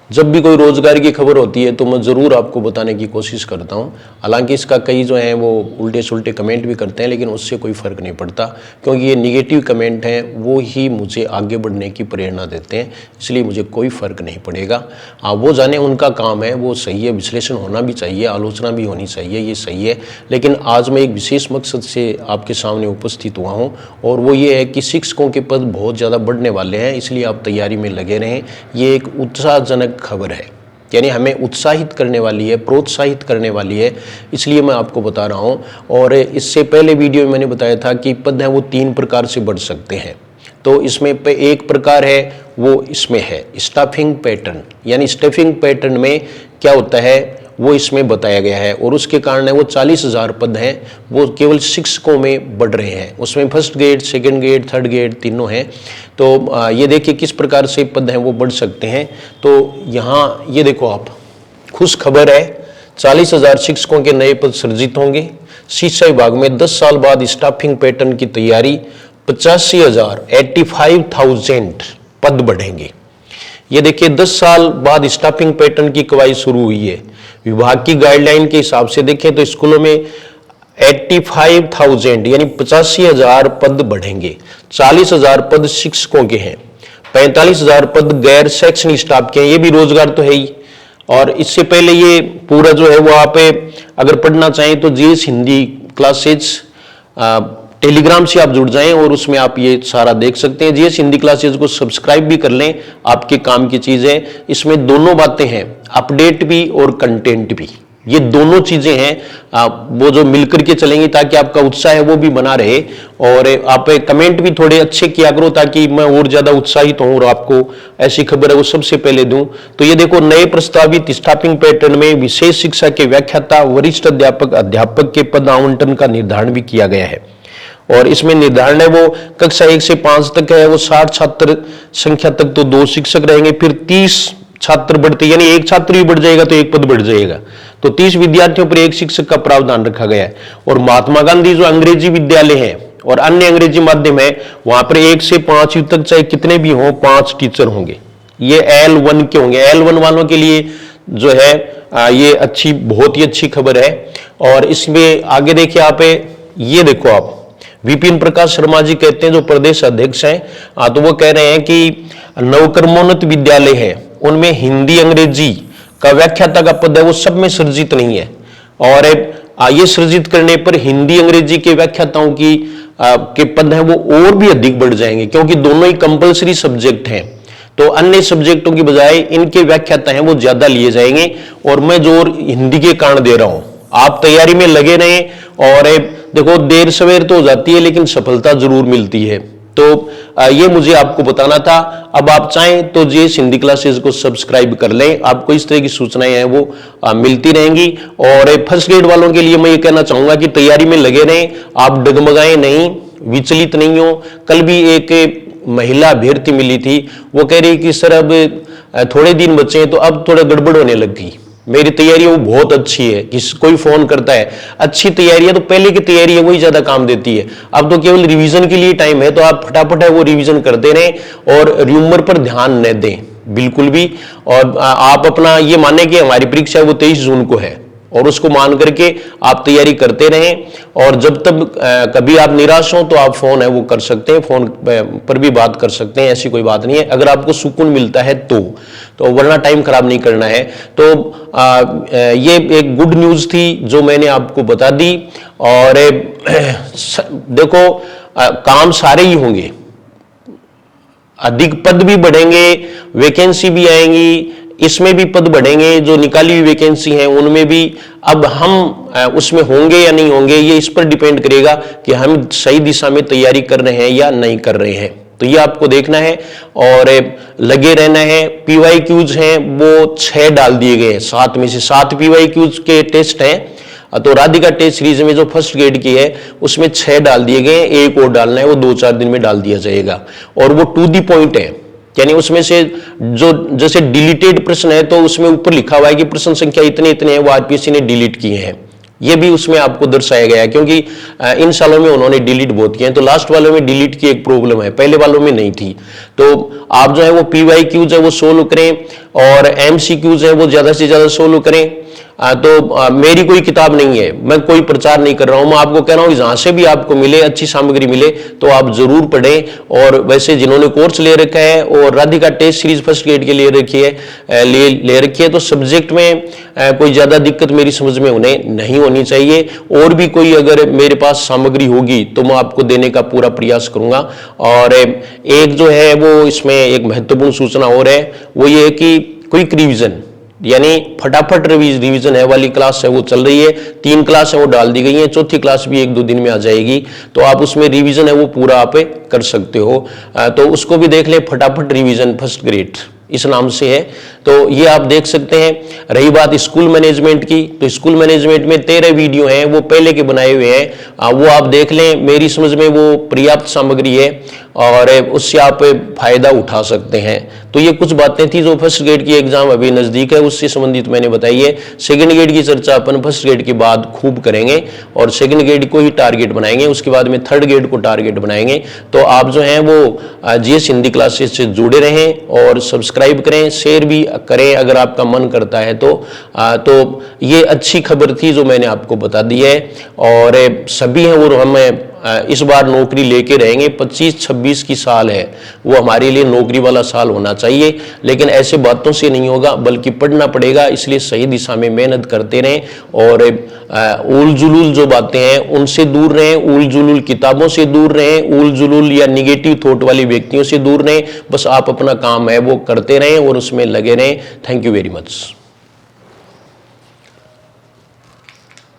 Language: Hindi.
जब भी कोई रोजगार की खबर होती है तो मैं ज़रूर आपको बताने की कोशिश करता हूं। हालांकि इसका कई जो हैं वो उल्टे सुल्टे कमेंट भी करते हैं, लेकिन उससे कोई फ़र्क नहीं पड़ता, क्योंकि ये निगेटिव कमेंट हैं वो ही मुझे आगे बढ़ने की प्रेरणा देते हैं, इसलिए मुझे कोई फ़र्क नहीं पड़ेगा। वो जाने, उनका काम है, वो सही है, विश्लेषण होना भी चाहिए, आलोचना भी होनी चाहिए, ये सही है। लेकिन आज मैं एक विशेष मकसद से आपके सामने उपस्थित हुआ हूँ, और वो ये है कि शिक्षकों के पद बहुत ज़्यादा बढ़ने वाले हैं, इसलिए आप तैयारी में लगे रहें। ये एक उत्साहजनक खबर है, यानी हमें उत्साहित करने वाली है, प्रोत्साहित करने वाली है, इसलिए मैं आपको बता रहा हूं। और इससे पहले वीडियो में मैंने बताया था कि पद हैं वो 3 प्रकार से बढ़ सकते हैं। तो इसमें एक प्रकार है वो इसमें है स्टाफिंग पैटर्न, यानी स्टाफिंग पैटर्न में क्या होता है वो इसमें बताया गया है, और उसके कारण है वो 40,000 पद हैं वो केवल शिक्षकों में बढ़ रहे हैं। उसमें first grade, second grade, third grade तीनों हैं। तो ये देखिए किस प्रकार से पद हैं वो बढ़ सकते हैं। तो यहाँ ये देखो आप, खुश खबर है, 40,000 शिक्षकों के नए पद सृजित होंगे। शिक्षा विभाग में 10 साल बाद स्टाफिंग पैटर्न की तैयारी, 85,000 पद बढ़ेंगे। ये देखिए 10 साल बाद स्टाफिंग पैटर्न की कवाई शुरू हुई है। विभाग की गाइडलाइन के हिसाब से देखें तो स्कूलों में 85,000 यानी 85,000 पद बढ़ेंगे। 40,000 पद शिक्षकों के हैं, 45,000 पद गैर शैक्षणिक स्टाफ के हैं, ये भी रोजगार तो है ही। और इससे पहले ये पूरा जो है वो आप अगर पढ़ना चाहें तो जीएस हिंदी क्लासेज टेलीग्राम से आप जुड़ जाएं और उसमें आप ये सारा देख सकते हैं। जीएस हिंदी क्लासेज को सब्सक्राइब भी कर लें, आपके काम की चीज है। इसमें दोनों बातें हैं, अपडेट भी और कंटेंट भी, ये दोनों चीजें हैं वो जो मिलकर के चलेंगी, ताकि आपका उत्साह है वो भी बना रहे। और आप कमेंट भी थोड़े अच्छे किया करो ताकि मैं और ज्यादा उत्साहित हूं और आपको ऐसी खबर है वो सबसे पहले दूं। तो ये देखो, नए प्रस्तावित स्टाफिंग पैटर्न में विशेष शिक्षा के व्याख्याता, वरिष्ठ अध्यापक के पद आवंटन का निर्धारण भी किया गया है। और इसमें निर्धारण है वो कक्षा 1 से 5 तक है वो 60 छात्र संख्या तक तो 2 शिक्षक रहेंगे, फिर 30 छात्र बढ़ते, यानी एक छात्र भी बढ़ जाएगा तो एक पद बढ़ जाएगा, तो 30 विद्यार्थियों पर एक शिक्षक का प्रावधान रखा गया है। और महात्मा गांधी जो अंग्रेजी विद्यालय है और अन्य अंग्रेजी माध्यम है, वहां पर 1 से 5 तक चाहे कितने भी हों 5 टीचर होंगे। ये L1 के होंगे। L1 वालों के लिए जो है ये अच्छी, बहुत ही अच्छी खबर है। और इसमें आगे देखिए आप, ये देखो आप, विपिन प्रकाश शर्मा जी कहते हैं जो प्रदेश अध्यक्ष हैं, तो वो कह रहे हैं कि नवकर्मोन्नत विद्यालय है उनमें हिंदी अंग्रेजी का व्याख्याता का पद है वो सब में सृजित नहीं है। और ये सृजित करने पर हिंदी अंग्रेजी के व्याख्याताओं की के पद हैं वो और भी अधिक बढ़ जाएंगे, क्योंकि दोनों ही कंपलसरी सब्जेक्ट हैं। तो अन्य सब्जेक्टों की बजाय इनके व्याख्याता हैं वो ज्यादा लिए जाएंगे। और मैं जोर हिंदी के कारण दे रहा हूं, आप तैयारी में लगे रहें। और देखो, देर सवेर तो हो जाती है लेकिन सफलता जरूर मिलती है। तो ये मुझे आपको बताना था। अब आप चाहें तो जीएस हिंदी क्लासेस को सब्सक्राइब कर लें, आपको इस तरह की सूचनाएं हैं वो मिलती रहेंगी। और फर्स्ट ग्रेड वालों के लिए मैं ये कहना चाहूंगा कि तैयारी में लगे रहें, आप डगमगाएं नहीं, विचलित नहीं हो। कल भी एक महिला अभ्यर्थी मिली थी, वो कह रही कि सर अब थोड़े दिन बचे हैं तो अब थोड़ा गड़बड़ होने लग गई, मेरी तैयारी वो बहुत अच्छी है। कोई फोन करता है, अच्छी तैयारी है तो पहले की तैयारी है वही ज्यादा काम देती है। अब तो केवल रिवीजन के लिए टाइम है, तो आप फटाफट है वो रिवीजन करते रहें और र्यूमर पर ध्यान न दें बिल्कुल भी। और आप अपना ये माने कि हमारी परीक्षा वो 23 जून को है, और उसको मान करके आप तैयारी करते रहें। और जब तक कभी आप निराश हो तो आप फोन है वो कर सकते हैं, फोन पर भी बात कर सकते हैं, ऐसी कोई बात नहीं है, अगर आपको सुकून मिलता है तो वरना टाइम खराब नहीं करना है। तो ये एक गुड न्यूज थी जो मैंने आपको बता दी। और देखो, काम सारे ही होंगे, अधिक पद भी बढ़ेंगे, वैकेंसी भी आएंगी, इसमें भी पद बढ़ेंगे, जो निकाली हुई वैकेंसी है उनमें भी। अब हम उसमें होंगे या नहीं होंगे ये इस पर डिपेंड करेगा कि हम सही दिशा में तैयारी कर रहे हैं या नहीं कर रहे हैं, तो ये आपको देखना है और लगे रहना है। PYQs हैं वो 6 डाल दिए गए हैं, 7 में से 7 PYQs के टेस्ट हैं। तो राधिका टेस्ट सीरीज में जो फर्स्ट ग्रेड की है उसमें 6 डाल दिए गए हैं, एक और डालना है, वो 2-4 दिन में डाल दिया जाएगा। और वो टू दी पॉइंट है, यानी उसमें से जो जैसे डिलीटेड प्रश्न है तो उसमें ऊपर लिखा हुआ है कि प्रश्न संख्या इतने इतने हैं, वो आरपीएससी ने डिलीट किए हैं। ये भी उसमें आपको दर्शाया गया है, क्योंकि इन सालों में उन्होंने डिलीट बहुत किए हैं। तो लास्ट वालों में डिलीट की एक प्रॉब्लम है, पहले वालों में नहीं थी। तो आप जो है वो PYQs है वो सोल्व करें और MCQs है वो ज्यादा से ज्यादा सोल्व करें। तो मेरी कोई किताब नहीं है, मैं कोई प्रचार नहीं कर रहा हूं, मैं आपको कह रहा हूं जहां से भी आपको मिले, अच्छी सामग्री मिले तो आप जरूर पढ़ें। और वैसे जिन्होंने कोर्स ले रखा है और Radhika test series first grade के लिए रखी है, ले रखी है, तो सब्जेक्ट में कोई ज्यादा दिक्कत मेरी समझ में उन्हें नहीं होनी चाहिए। और भी कोई अगर मेरे पास सामग्री होगी तो मैं आपको देने का पूरा प्रयास करूंगा। और एक जो है वो इसमें एक महत्वपूर्ण सूचना और है, वो ये है कि क्विक रिवीजन यानी फटाफट रिवीजन है वाली क्लास है वो चल रही है। 3 क्लास है वो डाल दी गई है, चौथी क्लास भी 1-2 दिन में आ जाएगी। तो आप उसमें रिवीजन है वो पूरा आप कर सकते हो, तो उसको भी देख लें, फटाफट रिवीजन फर्स्ट ग्रेड इस नाम से है, तो ये आप देख सकते हैं। रही बात स्कूल मैनेजमेंट की, तो स्कूल मैनेजमेंट में 13 वीडियो हैं वो पहले के बनाए हुए हैं, वो आप देख लें। मेरी समझ में वो पर्याप्त सामग्री है और उससे आप फायदा उठा सकते हैं। तो ये कुछ बातें थी जो फर्स्ट ग्रेड की एग्जाम अभी नजदीक है उससे संबंधित मैंने बताई है। सेकंड ग्रेड की चर्चा अपन फर्स्ट ग्रेड के बाद खूब करेंगे और सेकंड ग्रेड को ही टारगेट बनाएंगे, उसके बाद में थर्ड ग्रेड को टारगेट बनाएंगे। तो आप जो हैं वो GS हिंदी क्लासेस से जुड़े रहें और सब्सक्राइब करें, शेयर भी करें अगर आपका मन करता है तो ये अच्छी खबर थी जो मैंने आपको बता दी है। और सभी हैं वो हम इस बार नौकरी लेके रहेंगे। 25-26 की साल है वो हमारे लिए नौकरी वाला साल होना चाहिए, लेकिन ऐसे बातों से नहीं होगा बल्कि पढ़ना पड़ेगा। इसलिए सही दिशा में मेहनत करते रहें और उल जुलूल जो बातें हैं उनसे दूर रहें, उल जुलूल किताबों से दूर रहें, उल जुलूल या निगेटिव थॉट वाली व्यक्तियों से दूर रहें। बस आप अपना काम है वो करते रहें और उसमें लगे रहें। Thank you very much.